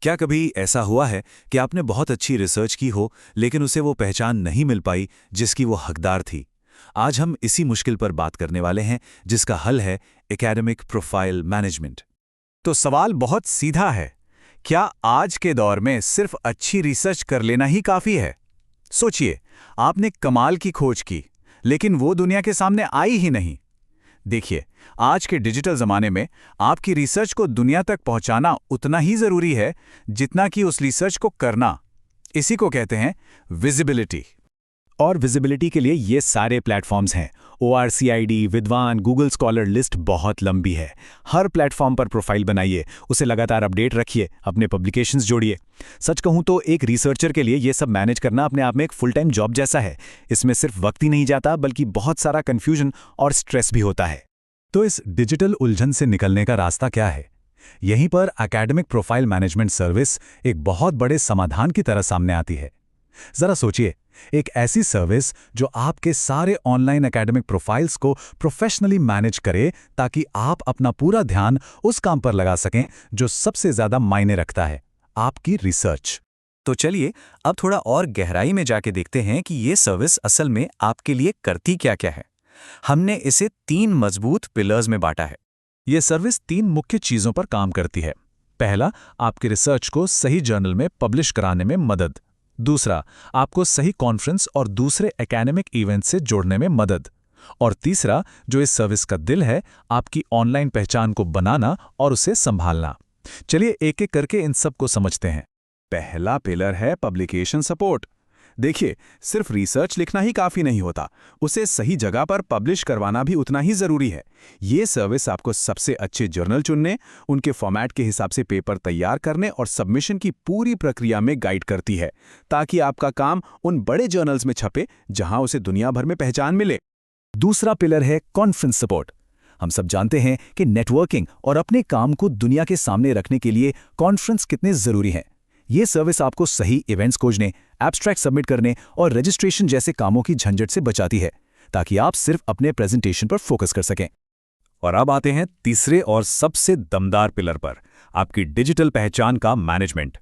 क्या कभी ऐसा हुआ है कि आपने बहुत अच्छी रिसर्च की हो लेकिन उसे वो पहचान नहीं मिल पाई जिसकी वो हकदार थी? आज हम इसी मुश्किल पर बात करने वाले हैं जिसका हल है एकेडमिक प्रोफाइल मैनेजमेंट। तो सवाल बहुत सीधा है। क्या आज के दौर में सिर्फ अच्छी रिसर्च कर लेना ही काफी है? सोचिए, आपने कमाल की खोज की, लेकिन वो दुनिया के सामने आई ही नहीं। देखिए, आज के डिजिटल जमाने में आपकी रिसर्च को दुनिया तक पहुंचाना उतना ही जरूरी है जितना कि उस रिसर्च को करना। इसी को कहते हैं विजिबिलिटी। और विजिबिलिटी के लिए ये सारे प्लेटफॉर्म्स हैं। ORCID, विद्वान, गूगल स्कॉलर, लिस्ट बहुत लंबी है। हर प्लेटफॉर्म पर प्रोफाइल बनाइए, उसे लगातार अपडेट रखिए, अपने पब्लिकेशंस जोड़िए। सच कहूं तो एक रिसर्चर के लिए ये सब मैनेज करना अपने आप में एक फुल टाइम जॉब जैसा है। इसमें सिर्फ वक्त ही नहीं जाता बल्कि बहुत सारा कन्फ्यूजन और स्ट्रेस भी होता है। तो इस डिजिटल उलझन से निकलने का रास्ता क्या है? यहीं पर एकेडमिक प्रोफाइल मैनेजमेंट सर्विस एक बहुत बड़े समाधान की तरह सामने आती है। जरा सोचिए, एक ऐसी सर्विस जो आपके सारे ऑनलाइन एकेडमिक प्रोफाइल्स को प्रोफेशनली मैनेज करे ताकि आप अपना पूरा ध्यान उस काम पर लगा सकें जो सबसे ज्यादा मायने रखता है, आपकी रिसर्च। तो चलिए अब थोड़ा और गहराई में जाके देखते हैं कि ये सर्विस असल में आपके लिए करती क्या-क्या है। हमने इसे 3 मजबूत पिलर्स में बांटा है। यह सर्विस 3 मुख्य चीजों पर काम करती है। पहला, आपकी रिसर्च को सही जर्नल में पब्लिश कराने में मदद। दूसरा, आपको सही कॉन्फ्रेंस और दूसरे एकेडमिक इवेंट से जोड़ने में मदद। और तीसरा, जो इस सर्विस का दिल है, आपकी ऑनलाइन पहचान को बनाना और उसे संभालना। चलिए एक एक करके इन सब को समझते हैं। पहला पिलर है पब्लिकेशन सपोर्ट। देखिए, सिर्फ रिसर्च लिखना ही काफी नहीं होता, उसे सही जगह पर पब्लिश करवाना भी उतना ही जरूरी है। ये सर्विस आपको सबसे अच्छे जर्नल चुनने, उनके फॉर्मेट के हिसाब से पेपर तैयार करने और सबमिशन की पूरी प्रक्रिया में गाइड करती है, ताकि आपका काम उन बड़े जर्नल्स में छपे जहां उसे दुनिया भर में पहचान मिले। दूसरा पिलर है कॉन्फ्रेंस सपोर्ट। हम सब जानते हैं कि नेटवर्किंग और अपने काम को दुनिया के सामने रखने के लिए कॉन्फ्रेंस कितने जरूरी हैं। ये सर्विस आपको सही इवेंट्स खोजने, एब्स्ट्रैक्ट सबमिट करने और रजिस्ट्रेशन जैसे कामों की झंझट से बचाती है, ताकि आप सिर्फ अपने प्रेजेंटेशन पर फोकस कर सकें। और अब आते हैं तीसरे और सबसे दमदार पिलर पर, आपकी डिजिटल पहचान का मैनेजमेंट।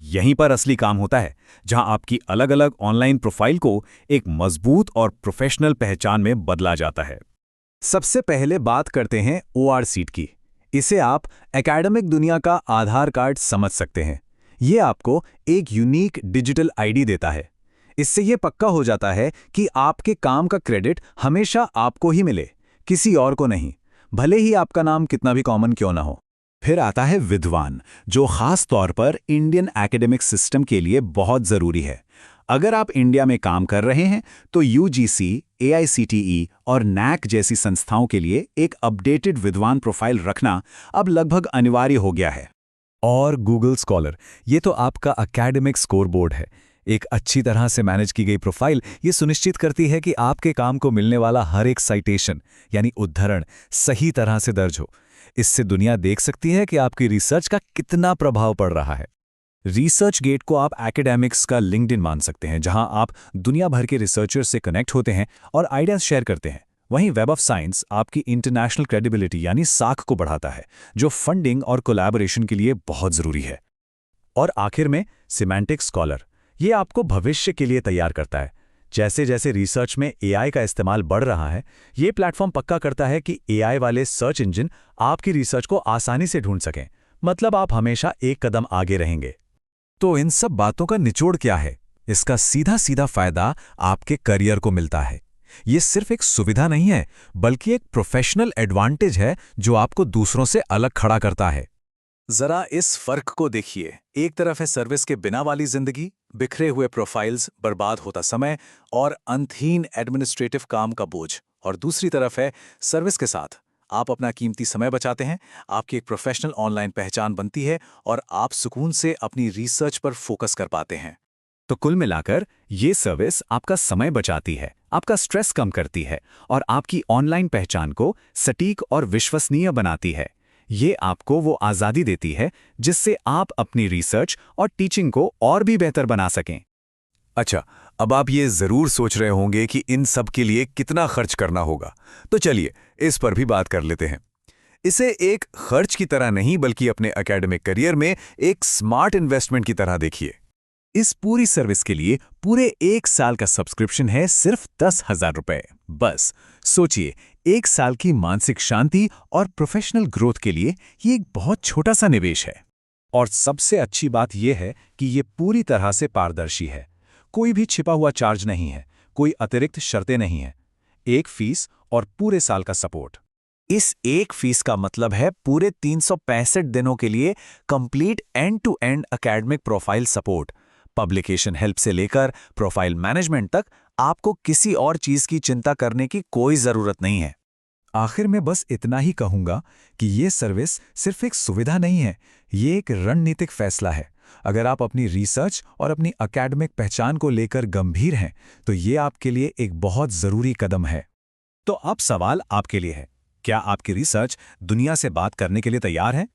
यहीं पर असली काम होता है, जहां आपकी अलग-अलग ऑनलाइन प्रोफाइल को एक मजबूत और प्रोफेशनल पहचान में बदला जाता है। सबसे पहले बात करते हैं ORCID की। इसे आप एकेडमिक दुनिया का आधार कार्ड समझ सकते हैं। ये आपको एक यूनिक डिजिटल आईडी देता है। इससे ये पक्का हो जाता है कि आपके काम का क्रेडिट हमेशा आपको ही मिले, किसी और को नहीं, भले ही आपका नाम कितना भी कॉमन क्यों ना हो। फिर आता है विद्वान, जो खास तौर पर इंडियन एकेडमिक सिस्टम के लिए बहुत जरूरी है। अगर आप इंडिया में काम कर रहे हैं तो UGC, AICTE और NAC जैसी संस्थाओं के लिए एक अपडेटेड विद्वान प्रोफाइल रखना अब लगभग अनिवार्य हो गया है। और गूगल स्कॉलर, ये तो आपका एकेडमिक स्कोरबोर्ड है। एक अच्छी तरह से मैनेज की गई प्रोफाइल ये सुनिश्चित करती है कि आपके काम को मिलने वाला हर एक साइटेशन यानी उद्धरण सही तरह से दर्ज हो। इससे दुनिया देख सकती है कि आपकी रिसर्च का कितना प्रभाव पड़ रहा है। रिसर्च गेट को आप एकेडमिक्स का लिंक्डइन मान सकते हैं, जहां आप दुनिया भर के रिसर्चर्स से कनेक्ट होते हैं और आइडियाज शेयर करते हैं। वहीं वेब ऑफ साइंस आपकी इंटरनेशनल क्रेडिबिलिटी यानी साख को बढ़ाता है, जो फंडिंग और कोलैबोरेशन के लिए बहुत जरूरी है। और आखिर में सिमेंटिक स्कॉलर, ये आपको भविष्य के लिए तैयार करता है। जैसे जैसे रिसर्च में AI का इस्तेमाल बढ़ रहा है, ये प्लेटफॉर्म पक्का करता है कि AI वाले सर्च इंजन आपकी रिसर्च को आसानी से ढूंढ सकें, मतलब आप हमेशा एक कदम आगे रहेंगे। तो इन सब बातों का निचोड़ क्या है? इसका सीधा सीधा फायदा आपके करियर को मिलता है। ये सिर्फ एक सुविधा नहीं है, बल्कि एक प्रोफेशनल एडवांटेज है जो आपको दूसरों से अलग खड़ा करता है। जरा इस फर्क को देखिए। एक तरफ है सर्विस के बिना वाली जिंदगी, बिखरे हुए प्रोफाइल्स, बर्बाद होता समय और अंतहीन एडमिनिस्ट्रेटिव काम का बोझ, और दूसरी तरफ है सर्विस के साथ आप अपना कीमती समय बचाते हैं, आपकी एक प्रोफेशनल ऑनलाइन पहचान बनती है और आप सुकून से अपनी रिसर्च पर फोकस कर पाते हैं। तो कुल मिलाकर ये सर्विस आपका समय बचाती है, आपका स्ट्रेस कम करती है और आपकी ऑनलाइन पहचान को सटीक और विश्वसनीय बनाती है। ये आपको वो आज़ादी देती है जिससे आप अपनी रिसर्च और टीचिंग को और भी बेहतर बना सकें। अच्छा, अब आप ये जरूर सोच रहे होंगे कि इन सब के लिए कितना खर्च करना होगा, तो चलिए इस पर भी बात कर लेते हैं। इसे एक खर्च की तरह नहीं बल्कि अपने एकेडमिक करियर में एक स्मार्ट इन्वेस्टमेंट की तरह देखिए। इस पूरी सर्विस के लिए पूरे 1 साल का सब्सक्रिप्शन है सिर्फ 10,000 रुपए। बस सोचिए, 1 साल की मानसिक शांति और प्रोफेशनल ग्रोथ के लिए ये एक बहुत छोटा सा निवेश है। और सबसे अच्छी बात यह है कि ये पूरी तरह से पारदर्शी है। कोई भी छिपा हुआ चार्ज नहीं है, कोई अतिरिक्त शर्तें नहीं हैं। एक फीस और पूरे साल का सपोर्ट। इस एक फीस का मतलब है पूरे 365 दिनों के लिए complete end to end academic profile support. Publication help से लेकर प्रोफाइल मैनेजमेंट तक आपको किसी और चीज की चिंता करने की कोई जरूरत नहीं है। आखिर में बस इतना ही कहूंगा कि ये सर्विस सिर्फ एक सुविधा नहीं है, ये एक रणनीतिक फैसला है। अगर आप अपनी रिसर्च और अपनी एकेडमिक पहचान को लेकर गंभीर हैं, तो ये आपके लिए एक बहुत जरूरी कदम है। तो अब सवाल आपके लिए है, क्या आपकी रिसर्च दुनिया से बात करने के लिए तैयार है?